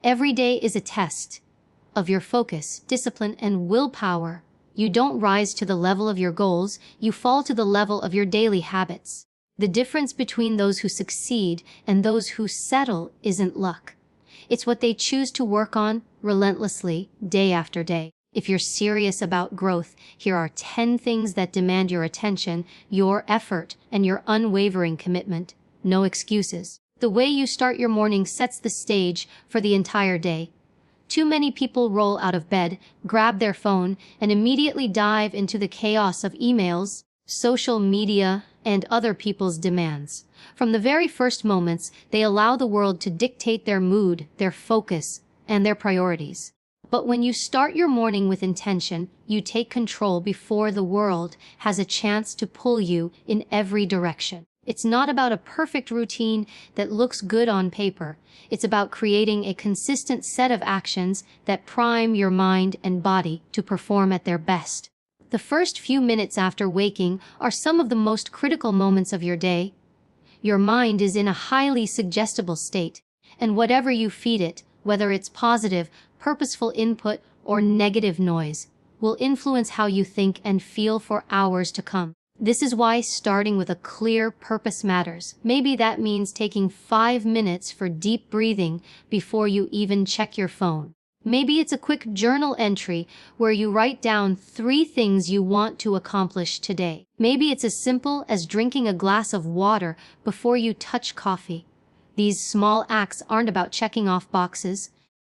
Every day is a test of your focus, discipline, and willpower. You don't rise to the level of your goals, you fall to the level of your daily habits. The difference between those who succeed and those who settle isn't luck. It's what they choose to work on relentlessly, day after day. If you're serious about growth, here are 10 things that demand your attention, your effort, and your unwavering commitment. No excuses. The way you start your morning sets the stage for the entire day. Too many people roll out of bed, grab their phone, and immediately dive into the chaos of emails, social media, and other people's demands. From the very first moments, they allow the world to dictate their mood, their focus, and their priorities. But when you start your morning with intention, you take control before the world has a chance to pull you in every direction. It's not about a perfect routine that looks good on paper. It's about creating a consistent set of actions that prime your mind and body to perform at their best. The first few minutes after waking are some of the most critical moments of your day. Your mind is in a highly suggestible state, and whatever you feed it, whether it's positive, purposeful input, or negative noise, will influence how you think and feel for hours to come. This is why starting with a clear purpose matters. Maybe that means taking 5 minutes for deep breathing before you even check your phone. Maybe it's a quick journal entry where you write down 3 things you want to accomplish today. Maybe it's as simple as drinking a glass of water before you touch coffee. These small acts aren't about checking off boxes.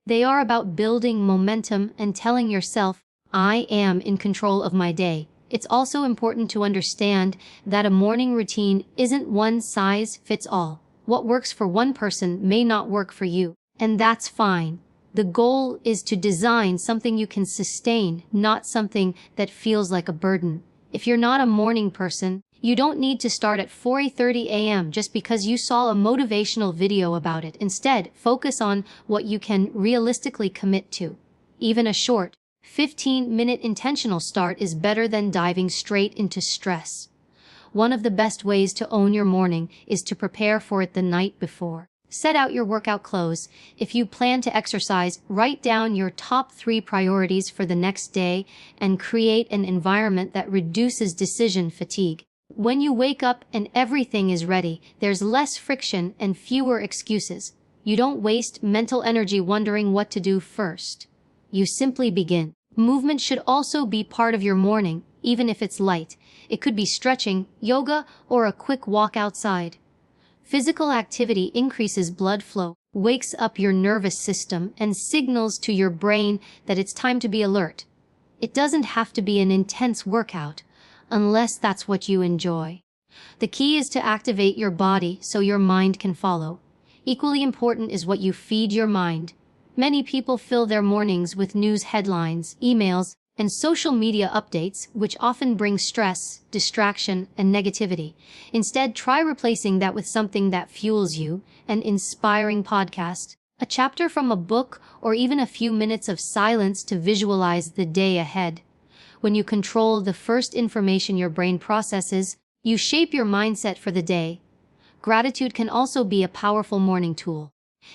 They are about building momentum and telling yourself, I am in control of my day. It's also important to understand that a morning routine isn't one size fits all. What works for one person may not work for you, and that's fine. The goal is to design something you can sustain, not something that feels like a burden. If you're not a morning person, you don't need to start at 4:30 a.m. just because you saw a motivational video about it. Instead, focus on what you can realistically commit to. Even a short, 15-minute intentional start is better than diving straight into stress. One of the best ways to own your morning is to prepare for it the night before. Set out your workout clothes. If you plan to exercise, write down your top 3 priorities for the next day and create an environment that reduces decision fatigue. When you wake up and everything is ready, there's less friction and fewer excuses. You don't waste mental energy wondering what to do first. You simply begin. Movement should also be part of your morning, even if it's light. It could be stretching, yoga, or a quick walk outside. Physical activity increases blood flow, wakes up your nervous system, and signals to your brain that it's time to be alert. It doesn't have to be an intense workout, unless that's what you enjoy. The key is to activate your body so your mind can follow. Equally important is what you feed your mind. Many people fill their mornings with news headlines, emails, and social media updates, which often bring stress, distraction, and negativity. Instead, try replacing that with something that fuels you, an inspiring podcast, a chapter from a book, or even a few minutes of silence to visualize the day ahead. When you control the first information your brain processes, you shape your mindset for the day. Gratitude can also be a powerful morning tool.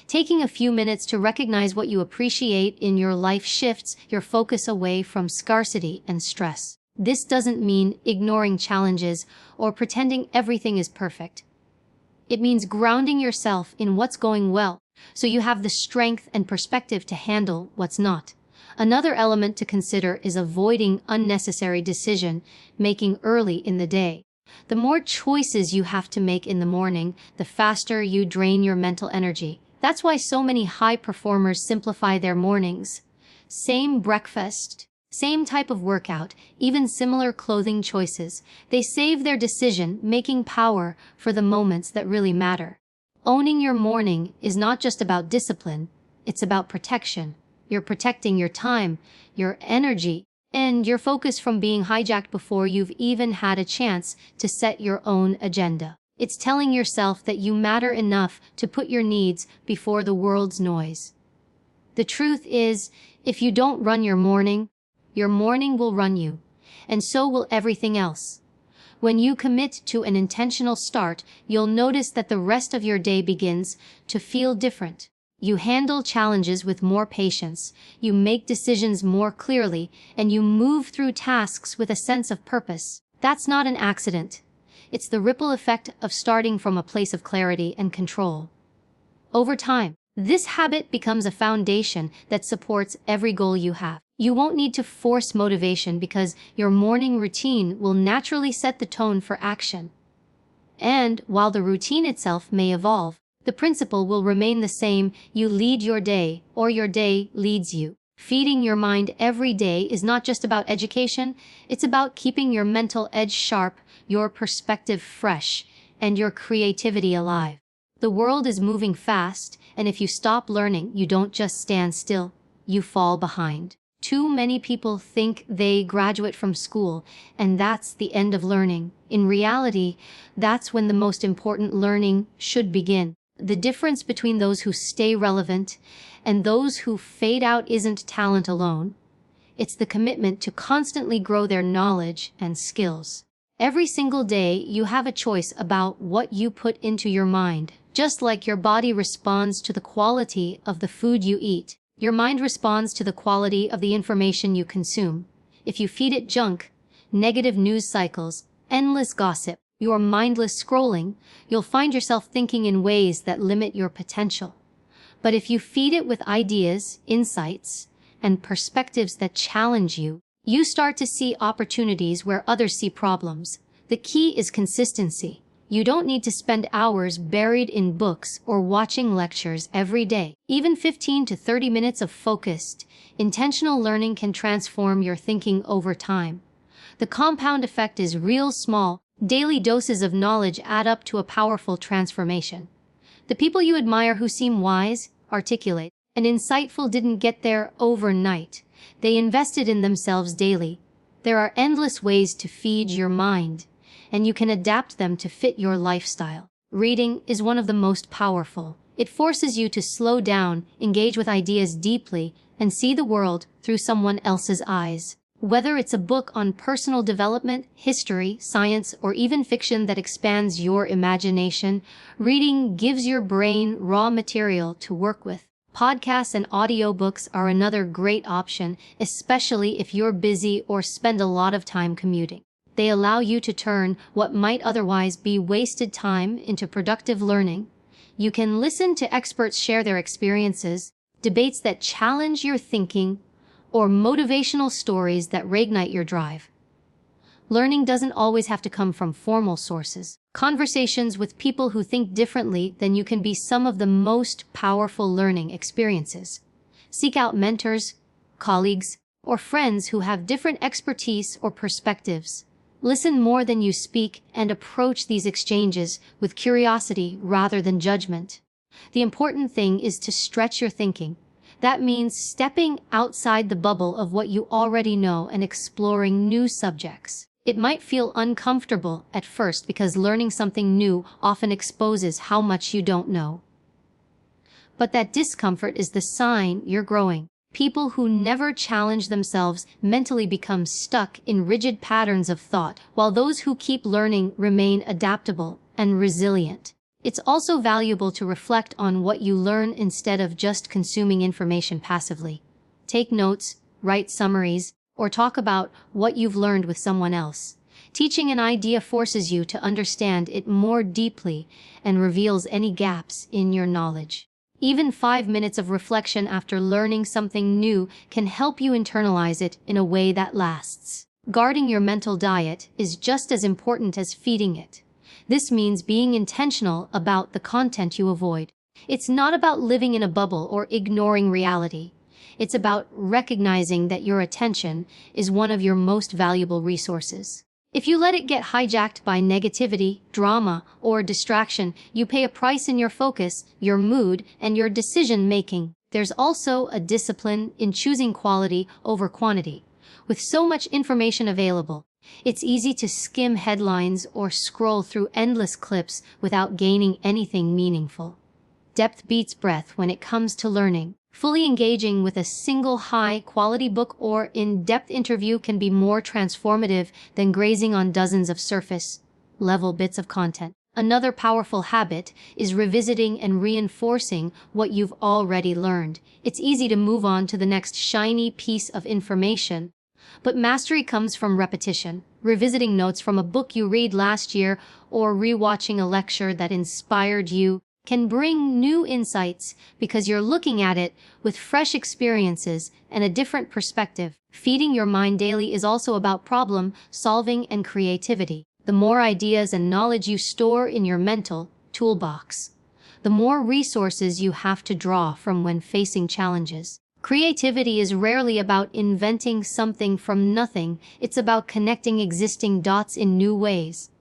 Taking a few minutes to recognize what you appreciate in your life shifts your focus away from scarcity and stress. This doesn't mean ignoring challenges or pretending everything is perfect. It means grounding yourself in what's going well, so you have the strength and perspective to handle what's not. Another element to consider is avoiding unnecessary decision-making early in the day. The more choices you have to make in the morning, the faster you drain your mental energy. That's why so many high performers simplify their mornings. Same breakfast, same type of workout, even similar clothing choices. They save their decision-making power for the moments that really matter. Owning your morning is not just about discipline, it's about protection. You're protecting your time, your energy, and your focus from being hijacked before you've even had a chance to set your own agenda. It's telling yourself that you matter enough to put your needs before the world's noise. The truth is, if you don't run your morning will run you, and so will everything else. When you commit to an intentional start, you'll notice that the rest of your day begins to feel different. You handle challenges with more patience, you make decisions more clearly, and you move through tasks with a sense of purpose. That's not an accident. It's the ripple effect of starting from a place of clarity and control. Over time, this habit becomes a foundation that supports every goal you have. You won't need to force motivation because your morning routine will naturally set the tone for action. And while the routine itself may evolve, the principle will remain the same: you lead your day, or your day leads you. Feeding your mind every day is not just about education, it's about keeping your mental edge sharp, your perspective fresh, and your creativity alive. The world is moving fast, and if you stop learning, you don't just stand still, you fall behind. Too many people think they graduate from school, and that's the end of learning. In reality, that's when the most important learning should begin. The difference between those who stay relevant and those who fade out isn't talent alone. It's the commitment to constantly grow their knowledge and skills. Every single day, you have a choice about what you put into your mind. Just like your body responds to the quality of the food you eat, your mind responds to the quality of the information you consume. If you feed it junk, negative news cycles, endless gossip, or mindless scrolling, you'll find yourself thinking in ways that limit your potential. But if you feed it with ideas, insights, and perspectives that challenge you, you start to see opportunities where others see problems. The key is consistency. You don't need to spend hours buried in books or watching lectures every day. Even 15 to 30 minutes of focused, intentional learning can transform your thinking over time. The compound effect is real small. Daily doses of knowledge add up to a powerful transformation. The people you admire who seem wise, articulate, and insightful didn't get there overnight. They invested in themselves daily. There are endless ways to feed your mind, and you can adapt them to fit your lifestyle. Reading is one of the most powerful. It forces you to slow down, engage with ideas deeply, and see the world through someone else's eyes. Whether it's a book on personal development, history, science, or even fiction that expands your imagination, reading gives your brain raw material to work with. Podcasts and audiobooks are another great option, especially if you're busy or spend a lot of time commuting. They allow you to turn what might otherwise be wasted time into productive learning. You can listen to experts share their experiences, debates that challenge your thinking, or motivational stories that reignite your drive. Learning doesn't always have to come from formal sources. Conversations with people who think differently than you can be some of the most powerful learning experiences. Seek out mentors, colleagues, or friends who have different expertise or perspectives. Listen more than you speak and approach these exchanges with curiosity rather than judgment. The important thing is to stretch your thinking. That means stepping outside the bubble of what you already know and exploring new subjects. It might feel uncomfortable at first because learning something new often exposes how much you don't know. But that discomfort is the sign you're growing. People who never challenge themselves mentally become stuck in rigid patterns of thought, while those who keep learning remain adaptable and resilient. It's also valuable to reflect on what you learn instead of just consuming information passively. Take notes, write summaries, or talk about what you've learned with someone else. Teaching an idea forces you to understand it more deeply and reveals any gaps in your knowledge. Even 5 minutes of reflection after learning something new can help you internalize it in a way that lasts. Guarding your mental diet is just as important as feeding it. This means being intentional about the content you avoid. It's not about living in a bubble or ignoring reality. It's about recognizing that your attention is one of your most valuable resources. If you let it get hijacked by negativity, drama, or distraction, you pay a price in your focus, your mood, and your decision-making. There's also a discipline in choosing quality over quantity. With so much information available, it's easy to skim headlines or scroll through endless clips without gaining anything meaningful. Depth beats breadth when it comes to learning. Fully engaging with a single high-quality book or in-depth interview can be more transformative than grazing on dozens of surface-level bits of content. Another powerful habit is revisiting and reinforcing what you've already learned. It's easy to move on to the next shiny piece of information, but mastery comes from repetition. Revisiting notes from a book you read last year or rewatching a lecture that inspired you can bring new insights because you're looking at it with fresh experiences and a different perspective. Feeding your mind daily is also about problem solving and creativity. The more ideas and knowledge you store in your mental toolbox, the more resources you have to draw from when facing challenges. Creativity is rarely about inventing something from nothing. It's about connecting existing dots in new ways.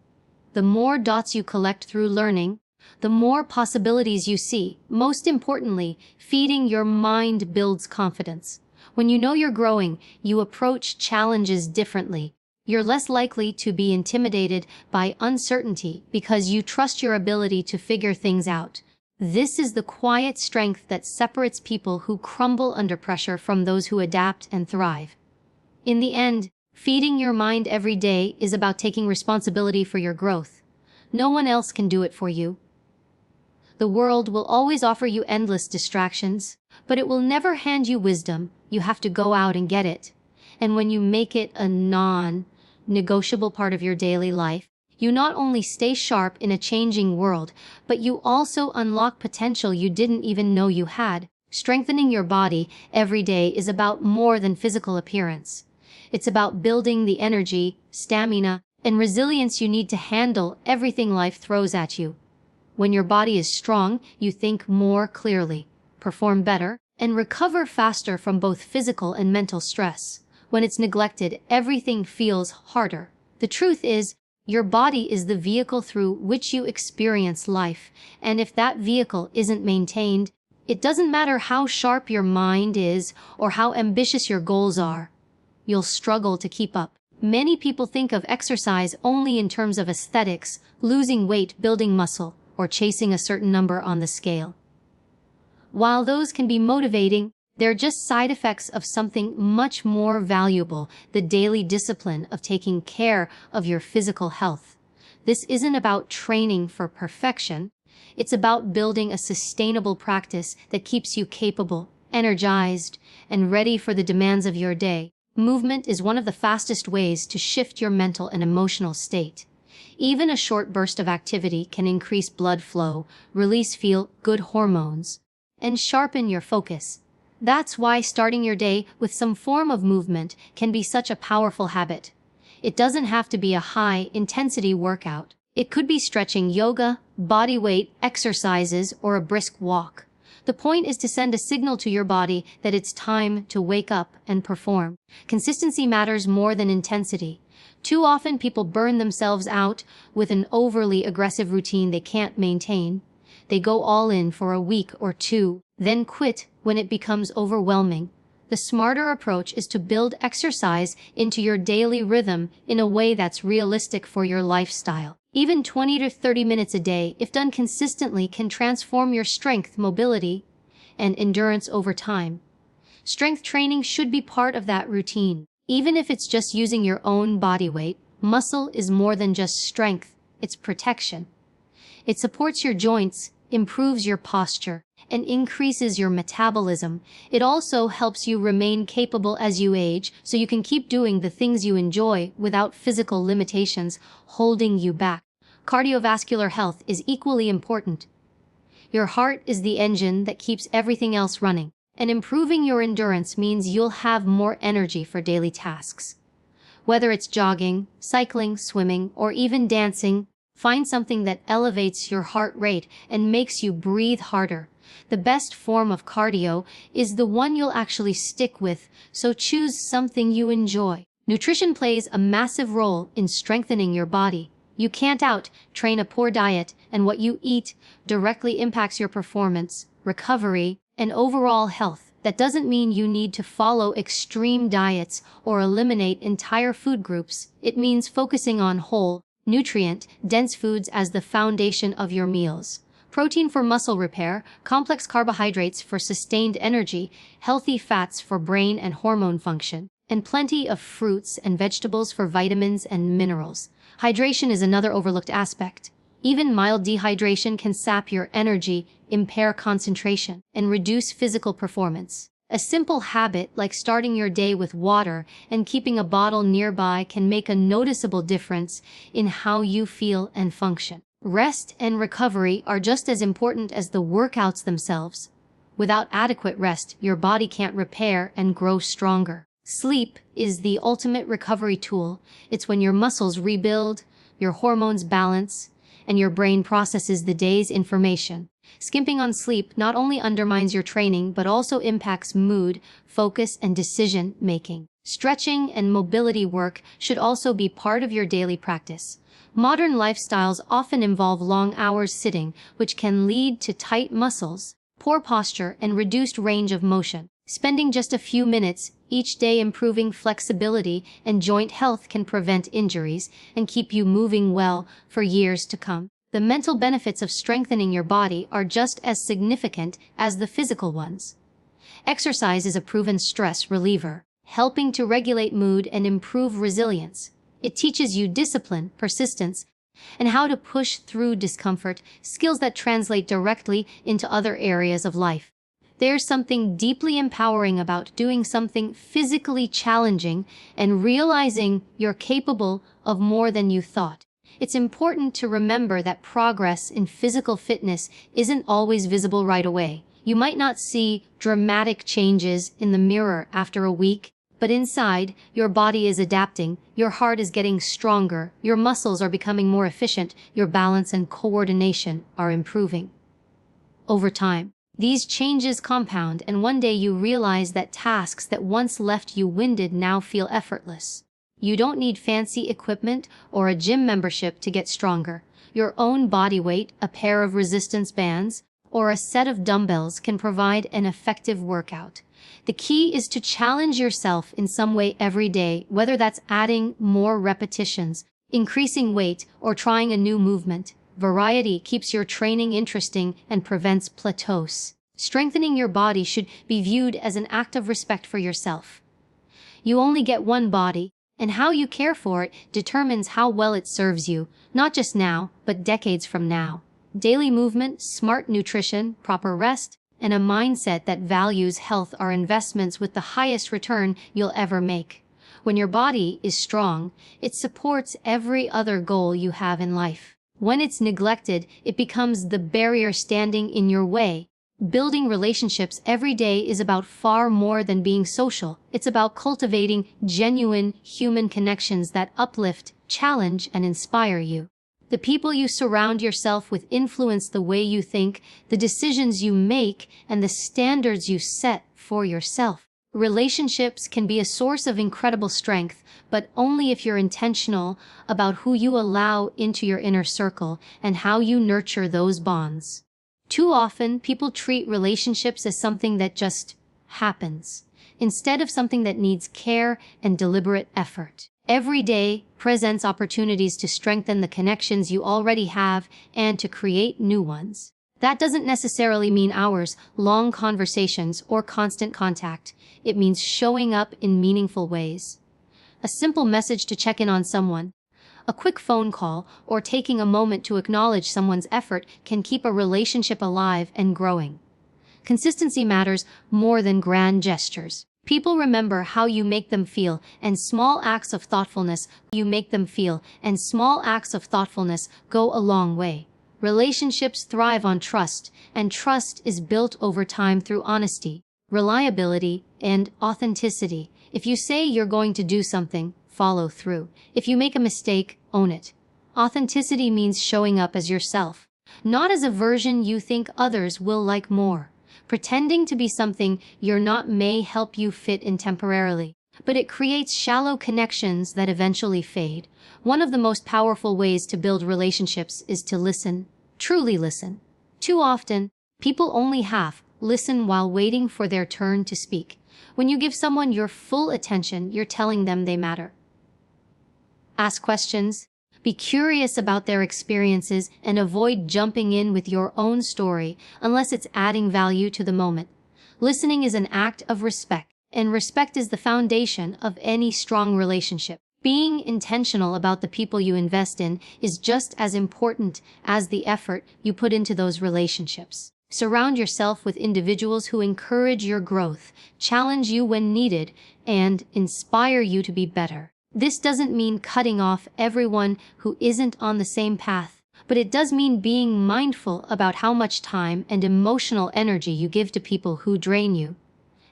The more dots you collect through learning, the more possibilities you see. Most importantly, feeding your mind builds confidence. When you know you're growing, you approach challenges differently. You're less likely to be intimidated by uncertainty because you trust your ability to figure things out. This is the quiet strength that separates people who crumble under pressure from those who adapt and thrive. In the end, feeding your mind every day is about taking responsibility for your growth. No one else can do it for you. The world will always offer you endless distractions, but it will never hand you wisdom. You have to go out and get it. And when you make it a non-negotiable part of your daily life, you not only stay sharp in a changing world, but you also unlock potential you didn't even know you had. Strengthening your body every day is about more than physical appearance. It's about building the energy, stamina, and resilience you need to handle everything life throws at you. When your body is strong, you think more clearly, perform better, and recover faster from both physical and mental stress. When it's neglected, everything feels harder. The truth is, your body is the vehicle through which you experience life, and if that vehicle isn't maintained, it doesn't matter how sharp your mind is or how ambitious your goals are. You'll struggle to keep up. Many people think of exercise only in terms of aesthetics, losing weight, building muscle, or chasing a certain number on the scale. While those can be motivating, they're just side effects of something much more valuable, the daily discipline of taking care of your physical health. This isn't about training for perfection. It's about building a sustainable practice that keeps you capable, energized, and ready for the demands of your day. Movement is one of the fastest ways to shift your mental and emotional state. Even a short burst of activity can increase blood flow, release feel-good hormones, and sharpen your focus. That's why starting your day with some form of movement can be such a powerful habit. It doesn't have to be a high-intensity workout. It could be stretching, yoga, body weight exercises, or a brisk walk. The point is to send a signal to your body that it's time to wake up and perform. Consistency matters more than intensity. Too often people burn themselves out with an overly aggressive routine they can't maintain. They go all in for a week or two, then quit when it becomes overwhelming. The smarter approach is to build exercise into your daily rhythm in a way that's realistic for your lifestyle. Even 20 to 30 minutes a day, if done consistently, can transform your strength, mobility, and endurance over time. Strength training should be part of that routine. Even if it's just using your own body weight, muscle is more than just strength, it's protection. It supports your joints, improves your posture, and increases your metabolism. It also helps you remain capable as you age, so you can keep doing the things you enjoy without physical limitations holding you back. Cardiovascular health is equally important. Your heart is the engine that keeps everything else running, and improving your endurance means you'll have more energy for daily tasks. Whether it's jogging, cycling, swimming, or even dancing, find something that elevates your heart rate and makes you breathe harder. The best form of cardio is the one you'll actually stick with, so choose something you enjoy. Nutrition plays a massive role in strengthening your body. You can't out-train a poor diet, and what you eat directly impacts your performance, recovery, and overall health. That doesn't mean you need to follow extreme diets or eliminate entire food groups. It means focusing on whole, nutrient-dense foods as the foundation of your meals. Protein for muscle repair, complex carbohydrates for sustained energy, healthy fats for brain and hormone function, and plenty of fruits and vegetables for vitamins and minerals. Hydration is another overlooked aspect. Even mild dehydration can sap your energy, impair concentration, and reduce physical performance. A simple habit like starting your day with water and keeping a bottle nearby can make a noticeable difference in how you feel and function. Rest and recovery are just as important as the workouts themselves. Without adequate rest, your body can't repair and grow stronger. Sleep is the ultimate recovery tool. It's when your muscles rebuild, your hormones balance, and your brain processes the day's information. Skimping on sleep not only undermines your training but also impacts mood, focus, and decision-making. Stretching and mobility work should also be part of your daily practice. Modern lifestyles often involve long hours sitting, which can lead to tight muscles, poor posture, and reduced range of motion. Spending just a few minutes each day improving flexibility and joint health can prevent injuries and keep you moving well for years to come. The mental benefits of strengthening your body are just as significant as the physical ones. Exercise is a proven stress reliever, helping to regulate mood and improve resilience. It teaches you discipline, persistence, and how to push through discomfort, skills that translate directly into other areas of life. There's something deeply empowering about doing something physically challenging and realizing you're capable of more than you thought. It's important to remember that progress in physical fitness isn't always visible right away. You might not see dramatic changes in the mirror after a week, but inside, your body is adapting, your heart is getting stronger, your muscles are becoming more efficient, your balance and coordination are improving. Over time, these changes compound, and one day you realize that tasks that once left you winded now feel effortless. You don't need fancy equipment or a gym membership to get stronger. Your own body weight, a pair of resistance bands, or a set of dumbbells can provide an effective workout. The key is to challenge yourself in some way every day, whether that's adding more repetitions, increasing weight, or trying a new movement. Variety keeps your training interesting and prevents plateaus. Strengthening your body should be viewed as an act of respect for yourself. You only get one body, and how you care for it determines how well it serves you, not just now, but decades from now. Daily movement, smart nutrition, proper rest, and a mindset that values health are investments with the highest return you'll ever make. When your body is strong, it supports every other goal you have in life. When it's neglected, it becomes the barrier standing in your way. Building relationships every day is about far more than being social. It's about cultivating genuine human connections that uplift, challenge, and inspire you. The people you surround yourself with influence the way you think, the decisions you make, and the standards you set for yourself. Relationships can be a source of incredible strength, but only if you're intentional about who you allow into your inner circle and how you nurture those bonds. Too often, people treat relationships as something that just happens, instead of something that needs care and deliberate effort. Every day presents opportunities to strengthen the connections you already have and to create new ones. That doesn't necessarily mean hours-long conversations or constant contact. It means showing up in meaningful ways. A simple message to check in on someone, a quick phone call, or taking a moment to acknowledge someone's effort can keep a relationship alive and growing. Consistency matters more than grand gestures. People remember how you make them feel, and small acts of thoughtfulness go a long way. Relationships thrive on trust, and trust is built over time through honesty, reliability, and authenticity. If you say you're going to do something, follow through. If you make a mistake, own it. Authenticity means showing up as yourself, not as a version you think others will like more. Pretending to be something you're not may help you fit in temporarily, but it creates shallow connections that eventually fade. One of the most powerful ways to build relationships is to listen, truly listen. Too often, people only half listen while waiting for their turn to speak. When you give someone your full attention, you're telling them they matter. Ask questions, be curious about their experiences, and avoid jumping in with your own story unless it's adding value to the moment. Listening is an act of respect, and respect is the foundation of any strong relationship. Being intentional about the people you invest in is just as important as the effort you put into those relationships. Surround yourself with individuals who encourage your growth, challenge you when needed, and inspire you to be better. This doesn't mean cutting off everyone who isn't on the same path, but it does mean being mindful about how much time and emotional energy you give to people who drain you.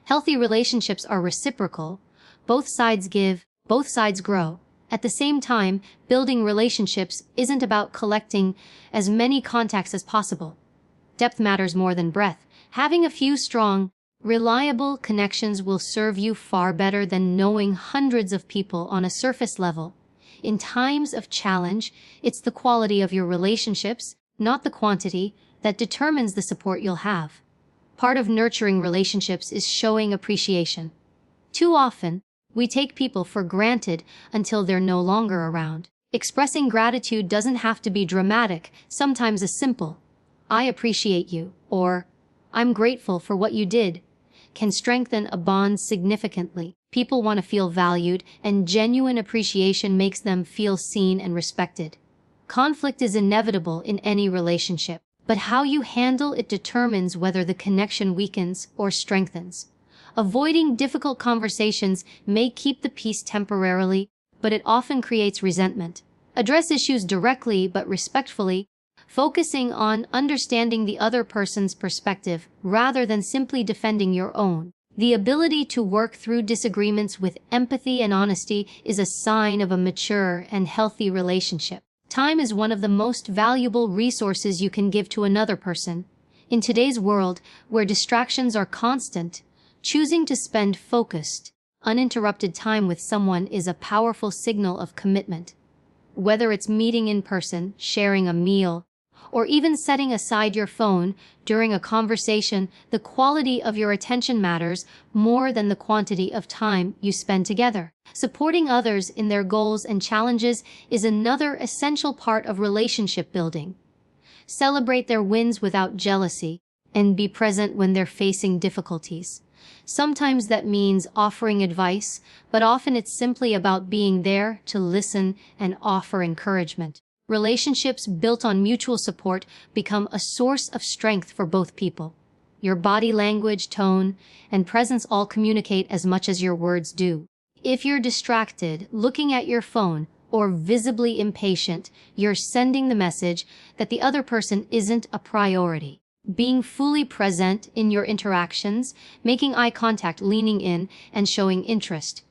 Healthy relationships are reciprocal. Both sides give, both sides grow. At the same time, building relationships isn't about collecting as many contacts as possible. Depth matters more than breadth. Having a few strong, reliable connections will serve you far better than knowing hundreds of people on a surface level. In times of challenge, it's the quality of your relationships, not the quantity, that determines the support you'll have. Part of nurturing relationships is showing appreciation. Too often, we take people for granted until they're no longer around. Expressing gratitude doesn't have to be dramatic. Sometimes a simple, "I appreciate you," or "I'm grateful for what you did," can strengthen a bond significantly. People want to feel valued, and genuine appreciation makes them feel seen and respected. Conflict is inevitable in any relationship, but how you handle it determines whether the connection weakens or strengthens. Avoiding difficult conversations may keep the peace temporarily, but it often creates resentment. Address issues directly but respectfully, focusing on understanding the other person's perspective rather than simply defending your own. The ability to work through disagreements with empathy and honesty is a sign of a mature and healthy relationship. Time is one of the most valuable resources you can give to another person. In today's world, where distractions are constant, choosing to spend focused, uninterrupted time with someone is a powerful signal of commitment. Whether it's meeting in person, sharing a meal, or even setting aside your phone during a conversation, the quality of your attention matters more than the quantity of time you spend together. Supporting others in their goals and challenges is another essential part of relationship building. Celebrate their wins without jealousy, and be present when they're facing difficulties. Sometimes that means offering advice, but often it's simply about being there to listen and offer encouragement. Relationships built on mutual support become a source of strength for both people. Your body language, tone, and presence all communicate as much as your words do. If you're distracted, looking at your phone, or visibly impatient, you're sending the message that the other person isn't a priority. Being fully present in your interactions, making eye contact, leaning in, and showing interest,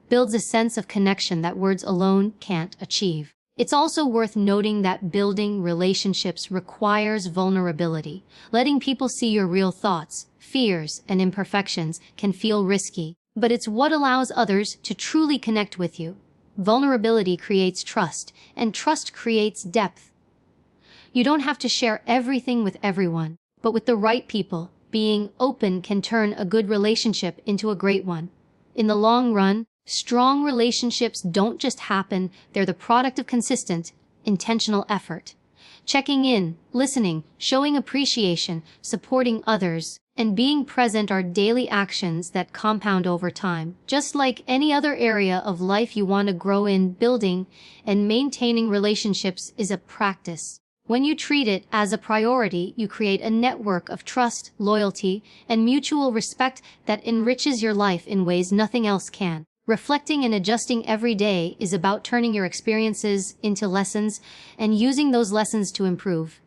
builds a sense of connection that words alone can't achieve. It's also worth noting that building relationships requires vulnerability. Letting people see your real thoughts, fears, and imperfections can feel risky, but it's what allows others to truly connect with you. Vulnerability creates trust, and trust creates depth. You don't have to share everything with everyone, but with the right people, being open can turn a good relationship into a great one. In the long run, strong relationships don't just happen, they're the product of consistent, intentional effort. Checking in, listening, showing appreciation, supporting others, and being present are daily actions that compound over time. Just like any other area of life you want to grow in, building and maintaining relationships is a practice. When you treat it as a priority, you create a network of trust, loyalty, and mutual respect that enriches your life in ways nothing else can. Reflecting and adjusting every day is about turning your experiences into lessons and using those lessons to improve.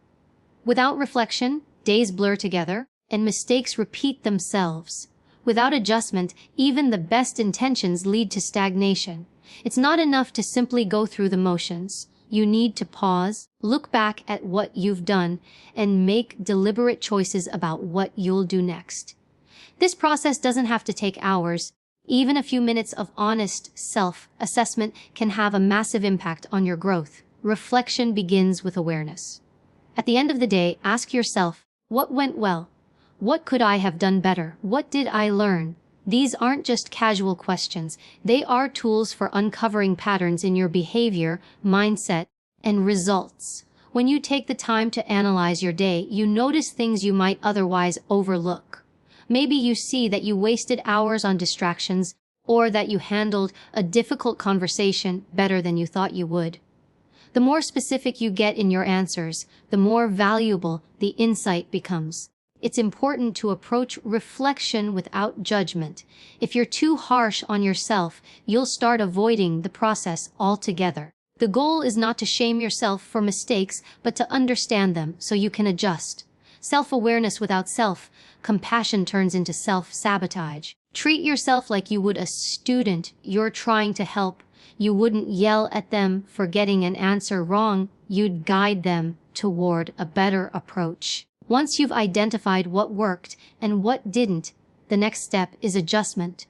Without reflection, days blur together and mistakes repeat themselves. Without adjustment, even the best intentions lead to stagnation. It's not enough to simply go through the motions. You need to pause, look back at what you've done, and make deliberate choices about what you'll do next. This process doesn't have to take hours. Even a few minutes of honest self-assessment can have a massive impact on your growth. Reflection begins with awareness. At the end of the day, ask yourself, what went well? What could I have done better? What did I learn? These aren't just casual questions. They are tools for uncovering patterns in your behavior, mindset, and results. When you take the time to analyze your day, you notice things you might otherwise overlook. Maybe you see that you wasted hours on distractions, or that you handled a difficult conversation better than you thought you would. The more specific you get in your answers, the more valuable the insight becomes. It's important to approach reflection without judgment. If you're too harsh on yourself, you'll start avoiding the process altogether. The goal is not to shame yourself for mistakes, but to understand them so you can adjust. Self-awareness without self-compassion turns into self-sabotage. Treat yourself like you would a student you're trying to help. You wouldn't yell at them for getting an answer wrong. You'd guide them toward a better approach. Once you've identified what worked and what didn't, the next step is adjustment.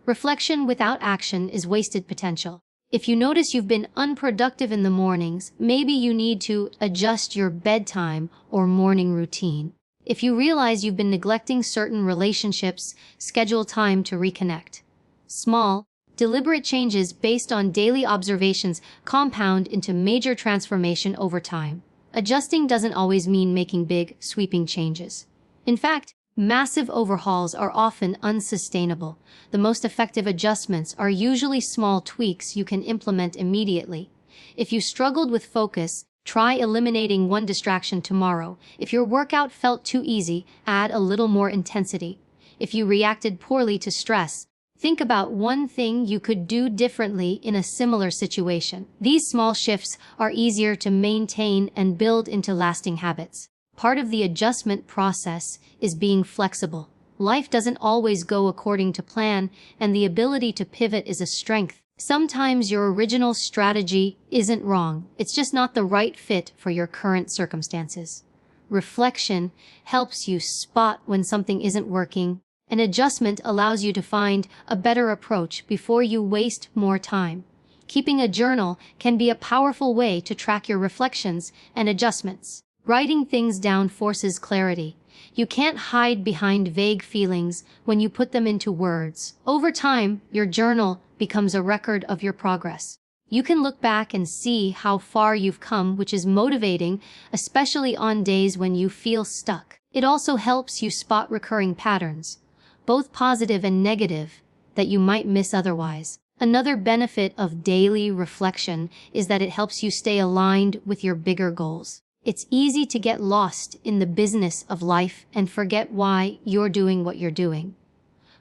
Reflection without action is wasted potential. If you notice you've been unproductive in the mornings, maybe you need to adjust your bedtime or morning routine. If you realize you've been neglecting certain relationships, schedule time to reconnect. Small, deliberate changes based on daily observations compound into major transformation over time. Adjusting doesn't always mean making big, sweeping changes. In fact, massive overhauls are often unsustainable. The most effective adjustments are usually small tweaks you can implement immediately. If you struggled with focus, try eliminating one distraction tomorrow. If your workout felt too easy, add a little more intensity. If you reacted poorly to stress, think about one thing you could do differently in a similar situation. These small shifts are easier to maintain and build into lasting habits. Part of the adjustment process is being flexible. Life doesn't always go according to plan, and the ability to pivot is a strength. Sometimes your original strategy isn't wrong. It's just not the right fit for your current circumstances. Reflection helps you spot when something isn't working. An adjustment allows you to find a better approach before you waste more time. Keeping a journal can be a powerful way to track your reflections and adjustments. Writing things down forces clarity. You can't hide behind vague feelings when you put them into words. Over time, your journal becomes a record of your progress. You can look back and see how far you've come, which is motivating, especially on days when you feel stuck. It also helps you spot recurring patterns, both positive and negative, that you might miss otherwise. Another benefit of daily reflection is that it helps you stay aligned with your bigger goals. It's easy to get lost in the business of life and forget why you're doing what you're doing.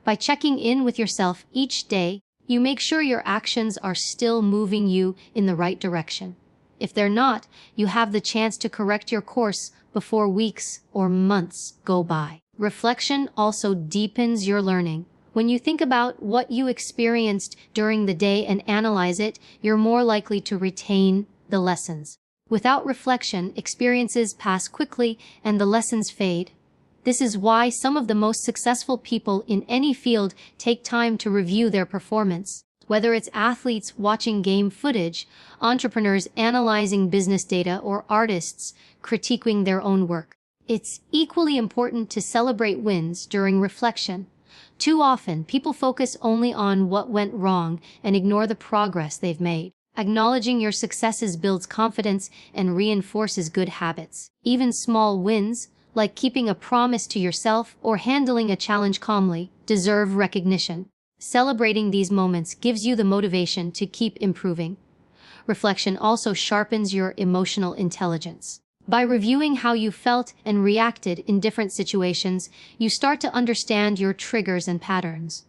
By checking in with yourself each day, you make sure your actions are still moving you in the right direction. If they're not, you have the chance to correct your course before weeks or months go by. Reflection also deepens your learning. When you think about what you experienced during the day and analyze it, you're more likely to retain the lessons. Without reflection, experiences pass quickly and the lessons fade. This is why some of the most successful people in any field take time to review their performance. Whether it's athletes watching game footage, entrepreneurs analyzing business data, or artists critiquing their own work, it's equally important to celebrate wins during reflection. Too often, people focus only on what went wrong and ignore the progress they've made. Acknowledging your successes builds confidence and reinforces good habits. Even small wins, like keeping a promise to yourself or handling a challenge calmly, deserve recognition. Celebrating these moments gives you the motivation to keep improving. Reflection also sharpens your emotional intelligence. By reviewing how you felt and reacted in different situations, you start to understand your triggers and patterns.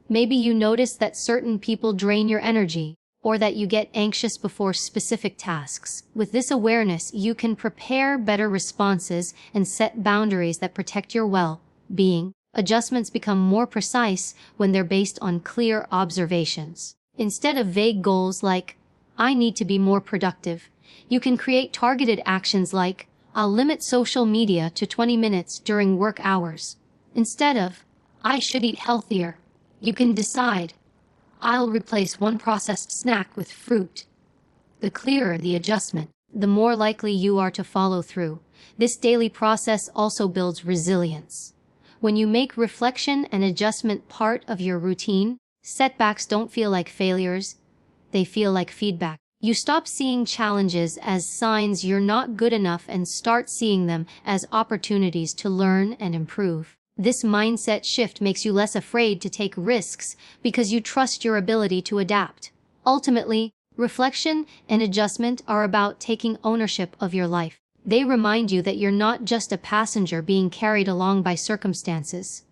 Maybe you notice that certain people drain your energy, or that you get anxious before specific tasks. With this awareness, you can prepare better responses and set boundaries that protect your well-being. Adjustments become more precise when they're based on clear observations. Instead of vague goals like, "I need to be more productive," you can create targeted actions like, "I'll limit social media to 20 minutes during work hours." Instead of, "I should eat healthier," you can decide, "I'll replace one processed snack with fruit." The clearer the adjustment, the more likely you are to follow through. This daily process also builds resilience. When you make reflection and adjustment part of your routine, setbacks don't feel like failures, they feel like feedback. You stop seeing challenges as signs you're not good enough and start seeing them as opportunities to learn and improve. This mindset shift makes you less afraid to take risks because you trust your ability to adapt. Ultimately, reflection and adjustment are about taking ownership of your life. They remind you that you're not just a passenger being carried along by circumstances.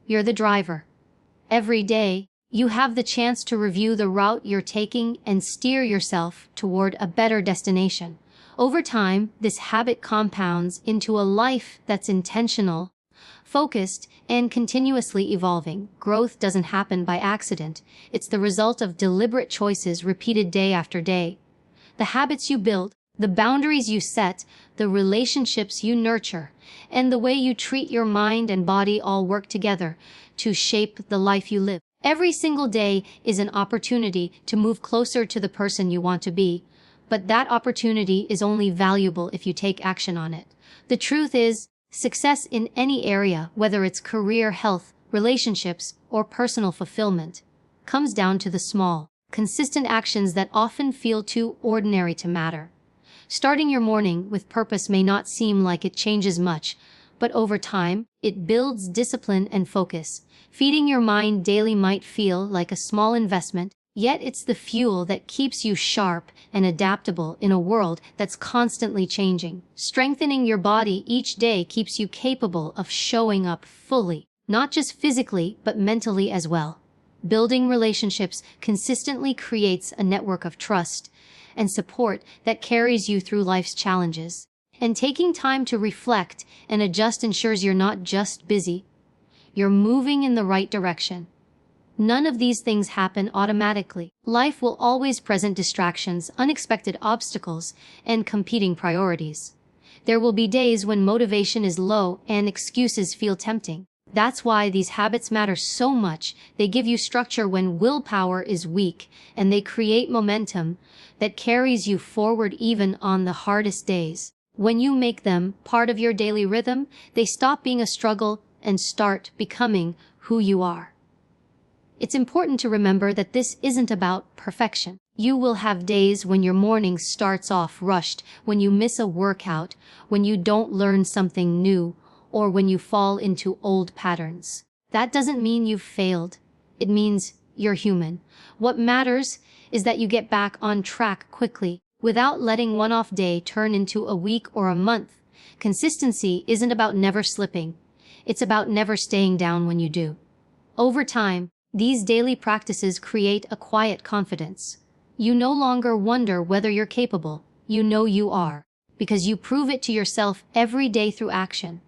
You're the driver. Every day, you have the chance to review the route you're taking and steer yourself toward a better destination. Over time, this habit compounds into a life that's intentional, focused, and continuously evolving. Growth doesn't happen by accident. It's the result of deliberate choices repeated day after day. The habits you build, the boundaries you set, the relationships you nurture, and the way you treat your mind and body all work together to shape the life you live. Every single day is an opportunity to move closer to the person you want to be, but that opportunity is only valuable if you take action on it. The truth is, success in any area, whether it's career, health, relationships, or personal fulfillment, comes down to the small, consistent actions that often feel too ordinary to matter. Starting your morning with purpose may not seem like it changes much, but over time, it builds discipline and focus. Feeding your mind daily might feel like a small investment, yet it's the fuel that keeps you sharp and adaptable in a world that's constantly changing. Strengthening your body each day keeps you capable of showing up fully, not just physically, but mentally as well. Building relationships consistently creates a network of trust and support that carries you through life's challenges. And taking time to reflect and adjust ensures you're not just busy, you're moving in the right direction. None of these things happen automatically. Life will always present distractions, unexpected obstacles, and competing priorities. There will be days when motivation is low and excuses feel tempting. That's why these habits matter so much. They give you structure when willpower is weak, and they create momentum that carries you forward even on the hardest days. When you make them part of your daily rhythm, they stop being a struggle and start becoming who you are. It's important to remember that this isn't about perfection. You will have days when your morning starts off rushed, when you miss a workout, when you don't learn something new, or when you fall into old patterns. That doesn't mean you've failed. It means you're human. What matters is that you get back on track quickly, without letting one off day turn into a week or a month. Consistency isn't about never slipping. It's about never staying down when you do. Over time, these daily practices create a quiet confidence. You no longer wonder whether you're capable. You know you are, because you prove it to yourself every day through action.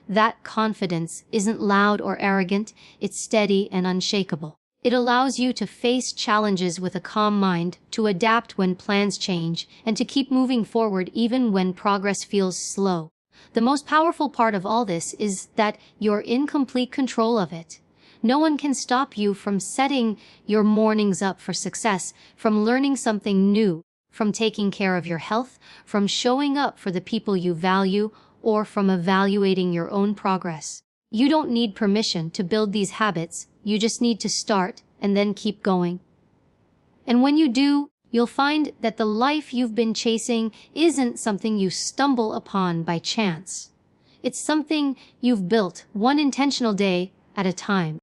That confidence isn't loud or arrogant, it's steady and unshakable. It allows you to face challenges with a calm mind, to adapt when plans change, and to keep moving forward even when progress feels slow. The most powerful part of all this is that you're in complete control of it. No one can stop you from setting your mornings up for success, from learning something new, from taking care of your health, from showing up for the people you value, or from evaluating your own progress. You don't need permission to build these habits, you just need to start and then keep going. And when you do, you'll find that the life you've been chasing isn't something you stumble upon by chance. It's something you've built one intentional day at a time.